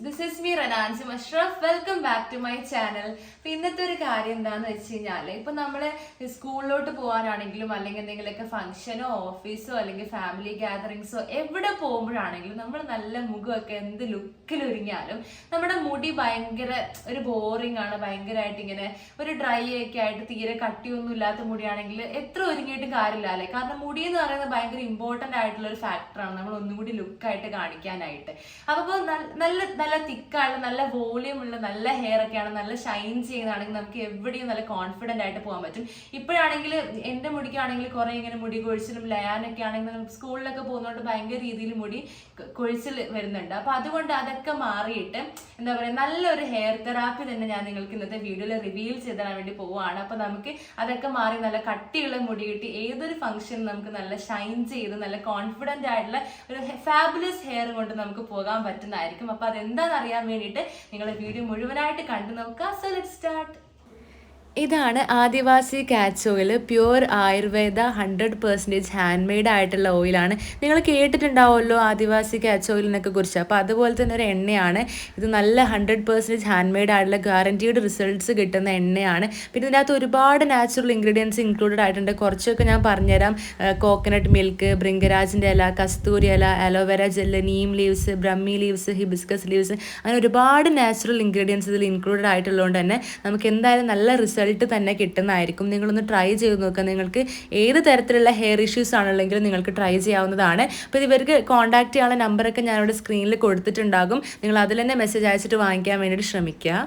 this is me Rananji Mashraf. Welcome back to my channel. ഇന്നത്തെ ഒരു കാര്യം എന്താണെന്ന് വെച്ച് കഴിഞ്ഞാൽ ഇപ്പൊ നമ്മള് സ്കൂളിലോട്ട് പോകാനാണെങ്കിലും അല്ലെങ്കിൽ എന്തെങ്കിലുമൊക്കെ ഫംഗ്ഷനോ ഓഫീസോ അല്ലെങ്കിൽ ഫാമിലി ഗാദറിങ്സോ എവിടെ പോകുമ്പോഴാണെങ്കിലും നമ്മൾ നല്ല മുഖമൊക്കെ എന്ത് ലുക്കിലൊരുങ്ങിയാലും നമ്മുടെ മുടി ഭയങ്കര ഒരു ബോറിംഗ് ആണ്, ഭയങ്കരമായിട്ട് ഇങ്ങനെ ഒരു ഡ്രൈ ഒക്കെ ആയിട്ട് തീരെ കട്ടിയൊന്നും ഇല്ലാത്ത മുടിയാണെങ്കിൽ എത്ര ഒരുങ്ങിയിട്ടും കാര്യമില്ല അല്ലേ. കാരണം മുടി എന്ന് പറയുന്നത് ഭയങ്കര ഇമ്പോർട്ടന്റ് ആയിട്ടുള്ള ഒരു ഫാക്ടറാണ് നമ്മൾ ഒന്നുകൂടി ലുക്കായിട്ട് കാണിക്കാനായിട്ട്. അപ്പോൾ നല്ല നല്ല തിക്കായുള്ള നല്ല വോളിയം ഉള്ള നല്ല ഹെയർ ഒക്കെയാണ്, നല്ല ഷൈൻ ചെയ്യുന്നതാണെങ്കിൽ നമുക്ക് എവിടെയും നല്ല കോൺഫിഡന്റ് ആയിട്ട് പോകാൻ പറ്റും. ഇപ്പോഴാണെങ്കിൽ എന്റെ മുടിക്കാണെങ്കിൽ കുറെ ഇങ്ങനെ മുടി കൊഴിച്ചിലും ലയാനൊക്കെ ആണെങ്കിൽ നമുക്ക് സ്കൂളിലൊക്കെ പോകുന്നതുകൊണ്ട് ഭയങ്കര രീതിയിൽ മുടി കൊഴിച്ചിൽ വരുന്നുണ്ട്. അപ്പൊ അതുകൊണ്ട് അതൊക്കെ മാറിയിട്ട് എന്താ പറയുക, നല്ലൊരു ഹെയർ തെറാപ്പി തന്നെ ഞാൻ നിങ്ങൾക്ക് ഇന്നത്തെ വീഡിയോയിൽ റിവീൽ ചെയ്ത് തരാൻ വേണ്ടി പോവുകയാണ്. അപ്പൊ നമുക്ക് അതൊക്കെ മാറി നല്ല കട്ടിയുള്ള മുടി കിട്ടി ഏതൊരു ഫംഗ്ഷൻ നമുക്ക് നല്ല ഷൈൻ ചെയ്ത് നല്ല കോൺഫിഡന്റ് ആയിട്ടുള്ള ഒരു ഫാബുലസ് ഹെയർ കൊണ്ട് നമുക്ക് പോകാൻ പറ്റുന്നതായിരിക്കും. അപ്പൊ അതെന്താണെന്ന് അറിയാൻ വേണ്ടിയിട്ട് നിങ്ങൾ വീഡിയോ മുഴുവനായിട്ട് കണ്ടു നോക്കുക. So let's start. ഇതാണ് ആദിവാസി കാച്ച് oil, pure Ayurveda 100% hand made ആയിട്ടുള്ള ഓയിലാണ്. നിങ്ങൾ കേട്ടിട്ടുണ്ടാവുമല്ലോ ആദിവാസി കാച്ച് ഓയിലിനൊക്കെ കുറിച്ച്. അപ്പോൾ അതുപോലെ തന്നെ ഒരു എണ്ണയാണ് ഇത്. നല്ല 100% ഹാൻഡ് മെയ്ഡ് ആയിട്ടുള്ള ഗ്യാരണ്ടീഡ് റിസൾട്ട്സ് കിട്ടുന്ന എണ്ണയാണ്. പിന്നെ ഇതിനകത്ത് ഒരുപാട് നാച്ചുറൽ ഇൻഗ്രീഡിയൻസ് ഇൻക്ലൂഡഡ് ആയിട്ടുണ്ട്. കുറച്ചൊക്കെ ഞാൻ പറഞ്ഞുതരാം. കോക്കനട്ട് മിൽക്ക്, ഭൃംഗരാജിൻ്റെ ഇല, കസ്തൂരി ഇല, aloe vera gel, Neem leaves, brahmi leaves, hibiscus leaves, അങ്ങനെ ഒരുപാട് നാച്ചുറൽ ഇൻഗ്രീഡിയൻസ് ഇതിൽ ഇൻക്ലൂഡഡ് ആയിട്ടുള്ളതുകൊണ്ട് തന്നെ നമുക്ക് എന്തായാലും നല്ല റിസൾട്ട് തന്നെ കിട്ടുന്നതായിരിക്കും. നിങ്ങളൊന്ന് ട്രൈ ചെയ്ത് നോക്കുക. നിങ്ങൾക്ക് ഏത് തരത്തിലുള്ള ഹെയർ ഇഷ്യൂസ് ആണെങ്കിലും നിങ്ങൾക്ക് ട്രൈ ചെയ്യാവുന്നതാണ്. അപ്പോൾ ഇവർക്ക് കോൺടാക്ട് ചെയ്യാനുള്ള നമ്പറൊക്കെ ഞാനിവിടെ സ്ക്രീനിൽ കൊടുത്തിട്ടുണ്ടാകും. നിങ്ങൾ അതിൽ തന്നെ മെസ്സേജ് അയച്ചിട്ട് വാങ്ങിക്കാൻ വേണ്ടിയിട്ട് ശ്രമിക്കുക.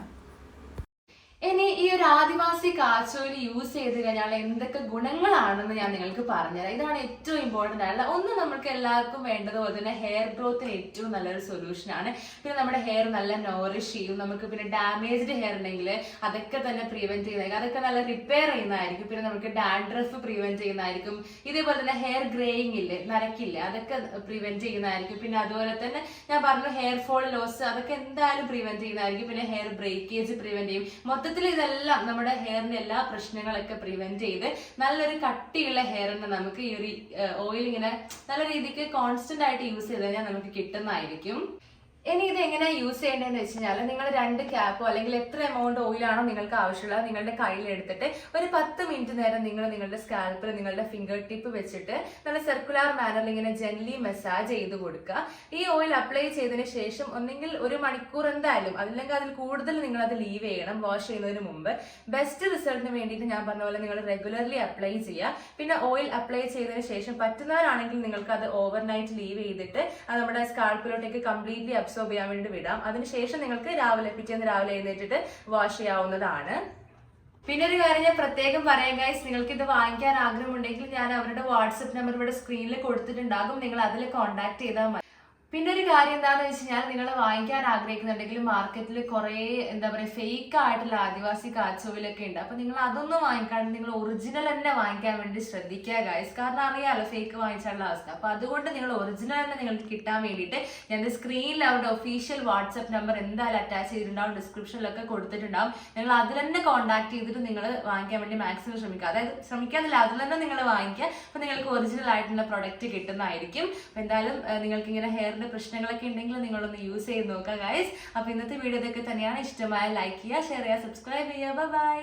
ഇനി ഈ ഒരു ആദിവാസി കാച്ച് ഓയിൽ യൂസ് ചെയ്ത് കഴിഞ്ഞാൽ എന്തൊക്കെ ഗുണങ്ങളാണെന്ന് ഞാൻ നിങ്ങൾക്ക് പറഞ്ഞുതരാം. ഇതാണ് ഏറ്റവും ഇമ്പോർട്ടൻ്റ് ആയിട്ടുള്ള ഒന്ന്. നമുക്ക് എല്ലാവർക്കും വേണ്ടതുപോലെ തന്നെ ഹെയർ ഗ്രോത്തിന് ഏറ്റവും നല്ലൊരു സൊല്യൂഷൻ ആണ്. പിന്നെ നമ്മുടെ ഹെയർ നല്ല നോറിഷ് ചെയ്യും. നമുക്ക് പിന്നെ ഡാമേജ്ഡ് ഹെയർ ഉണ്ടെങ്കിൽ അതൊക്കെ തന്നെ പ്രിവെന്റ് ചെയ്യുന്നതായിരിക്കും, അതൊക്കെ നല്ല റിപ്പയർ ചെയ്യുന്നതായിരിക്കും. പിന്നെ നമുക്ക് ഡാൻഡ്രഫ് പ്രിവെന്റ് ചെയ്യുന്നതായിരിക്കും. ഇതേപോലെ തന്നെ ഹെയർ ഗ്രേയിങ് ഇല്ലേ, നരക്കില്ലേ, അതൊക്കെ പ്രിവെന്റ് ചെയ്യുന്നതായിരിക്കും. പിന്നെ അതുപോലെ തന്നെ ഞാൻ പറഞ്ഞു ഹെയർ ഫോൾ ലോസ്, അതൊക്കെ എന്തായാലും പ്രിവെന്റ് ചെയ്യുന്നതായിരിക്കും. പിന്നെ ഹെയർ ബ്രേക്കേജ് പ്രിവെന്റ് ചെയ്യും. മൊത്തത്തിൽ ഇതെല്ലാം നമ്മുടെ ഹെയറിന്റെ എല്ലാ പ്രശ്നങ്ങളൊക്കെ പ്രിവെന്റ് ചെയ്ത് നല്ലൊരു കട്ടിയുള്ള ഹെയറിന് നമുക്ക് ഈ ഒരു ഓയിൽ ഇങ്ങനെ നല്ല രീതിക്ക് കോൺസ്റ്റന്റ് ആയിട്ട് യൂസ് ചെയ്ത് കഴിഞ്ഞാൽ നമുക്ക് കിട്ടുന്നതായിരിക്കും. ഇനി ഇത് എങ്ങനെയാണ് യൂസ് ചെയ്യേണ്ടതെന്ന് വെച്ച് കഴിഞ്ഞാൽ നിങ്ങൾ 2 ക്യാപ്പോ അല്ലെങ്കിൽ എത്ര എമൗണ്ട് ഓയിലാണോ നിങ്ങൾക്ക് ആവശ്യമുള്ളത് നിങ്ങളുടെ കയ്യിൽ എടുത്തിട്ട് ഒരു 10 മിനിറ്റ് നേരം നിങ്ങൾ നിങ്ങളുടെ സ്കാൽപ്പിൽ നിങ്ങളുടെ ഫിംഗർ ടിപ്പ് വെച്ചിട്ട് നല്ല സർക്കുലർ മാനറിൽ ഇങ്ങനെ ജെന്റ്ലി മസാജ് ചെയ്ത് കൊടുക്കുക. ഈ ഓയിൽ അപ്ലൈ ചെയ്തതിന് ശേഷം ഒന്നെങ്കിൽ 1 മണിക്കൂർ എന്തായാലും, അല്ലെങ്കിൽ അതിൽ കൂടുതൽ നിങ്ങൾ അത് ലീവ് ചെയ്യണം വാഷ് ചെയ്യുന്നതിന് മുമ്പ്. ബെസ്റ്റ് റിസൾട്ടിന് വേണ്ടിയിട്ട് ഞാൻ പറഞ്ഞ പോലെ നിങ്ങൾ റെഗുലർലി അപ്ലൈ ചെയ്യുക. പിന്നെ ഓയിൽ അപ്ലൈ ചെയ്തതിന് ശേഷം പറ്റുന്നവരാണെങ്കിൽ നിങ്ങൾക്ക് അത് ഓവർനൈറ്റ് ലീവ് ചെയ്തിട്ട് അത് നമ്മുടെ സ്കാൽപ്പിലോട്ടേക്ക് കംപ്ലീറ്റ്ലി അബ്സോർബ് ചെയ്യാൻ വേണ്ടി വിടാം. അതിനുശേഷം നിങ്ങൾക്ക് പിറ്റേന്ന് രാവിലെ എഴുന്നേറ്റിട്ട് വാഷ് ചെയ്യാവുന്നതാണ്. പിന്നെ ഒരു കാര്യം ഞാൻ പ്രത്യേകം പറയാം ഗൈസ്, നിങ്ങൾക്ക് ഇത് വാങ്ങിക്കാൻ ആഗ്രഹമുണ്ടെങ്കിൽ ഞാൻ അവരുടെ വാട്സപ്പ് നമ്പർ ഇവിടെ സ്ക്രീനിൽ കൊടുത്തിട്ടുണ്ടാകും. നിങ്ങൾ അതിൽ കോൺടാക്ട് ചെയ്താൽ മതി. പിന്നെ ഒരു കാര്യം എന്താണെന്ന് വെച്ച് കഴിഞ്ഞാൽ നിങ്ങൾ വാങ്ങിക്കാൻ ആഗ്രഹിക്കുന്നുണ്ടെങ്കിൽ മാർക്കറ്റിൽ കുറേ എന്താ പറയുക ഫേക്ക് ആയിട്ടുള്ള ആദിവാസി കാച്ച് ഓയിലൊക്കെ ഉണ്ട്. അപ്പോൾ നിങ്ങൾ അതൊന്നും വാങ്ങിക്കാണ്ട് നിങ്ങൾ ഒറിജിനൽ തന്നെ വാങ്ങിക്കാൻ വേണ്ടി ശ്രദ്ധിക്കുക ഗൈസ്. കാരണം അറിയാമല്ലോ ഫേക്ക് വാങ്ങിച്ചാലുള്ള അവസ്ഥ. അപ്പോൾ അതുകൊണ്ട് നിങ്ങൾ ഒറിജിനൽ തന്നെ നിങ്ങൾക്ക് കിട്ടാൻ വേണ്ടിയിട്ട് ഞാൻ സ്ക്രീനിൽ അവരുടെ ഒഫീഷ്യൽ വാട്സപ്പ് നമ്പർ എന്തായാലും അറ്റാച്ച് ചെയ്തിട്ടുണ്ടാവും, ഡിസ്ക്രിപ്ഷനിലൊക്കെ കൊടുത്തിട്ടുണ്ടാവും. നിങ്ങൾ അതിൽ തന്നെ കോൺടാക്ട് ചെയ്തിട്ട് നിങ്ങൾ വാങ്ങിക്കാൻ വേണ്ടി മാക്സിമം ശ്രമിക്കുക. അതായത് ശ്രമിക്കാന്നില്ല, അതിൽ തന്നെ നിങ്ങൾ വാങ്ങിക്കുക. അപ്പോൾ നിങ്ങൾക്ക് ഒറിജിനൽ ആയിട്ടുള്ള പ്രൊഡക്റ്റ് കിട്ടുന്നതായിരിക്കും. അപ്പോൾ എന്തായാലും നിങ്ങൾക്ക് ഇങ്ങനെ ഹെയർ പ്രശ്നങ്ങളൊക്കെ ഉണ്ടെങ്കിൽ നിങ്ങളൊന്ന് യൂസ് ചെയ്ത് നോക്കുക ഗൈസ്. അപ്പൊ ഇന്നത്തെ വീഡിയോ ഇതൊക്കെ തന്നെയാണ്. ഇഷ്ടമായ ലൈക്ക് ചെയ്യുക, ഷെയർ ചെയ്യുക, സബ്സ്ക്രൈബ് ചെയ്യുക. ബൈ.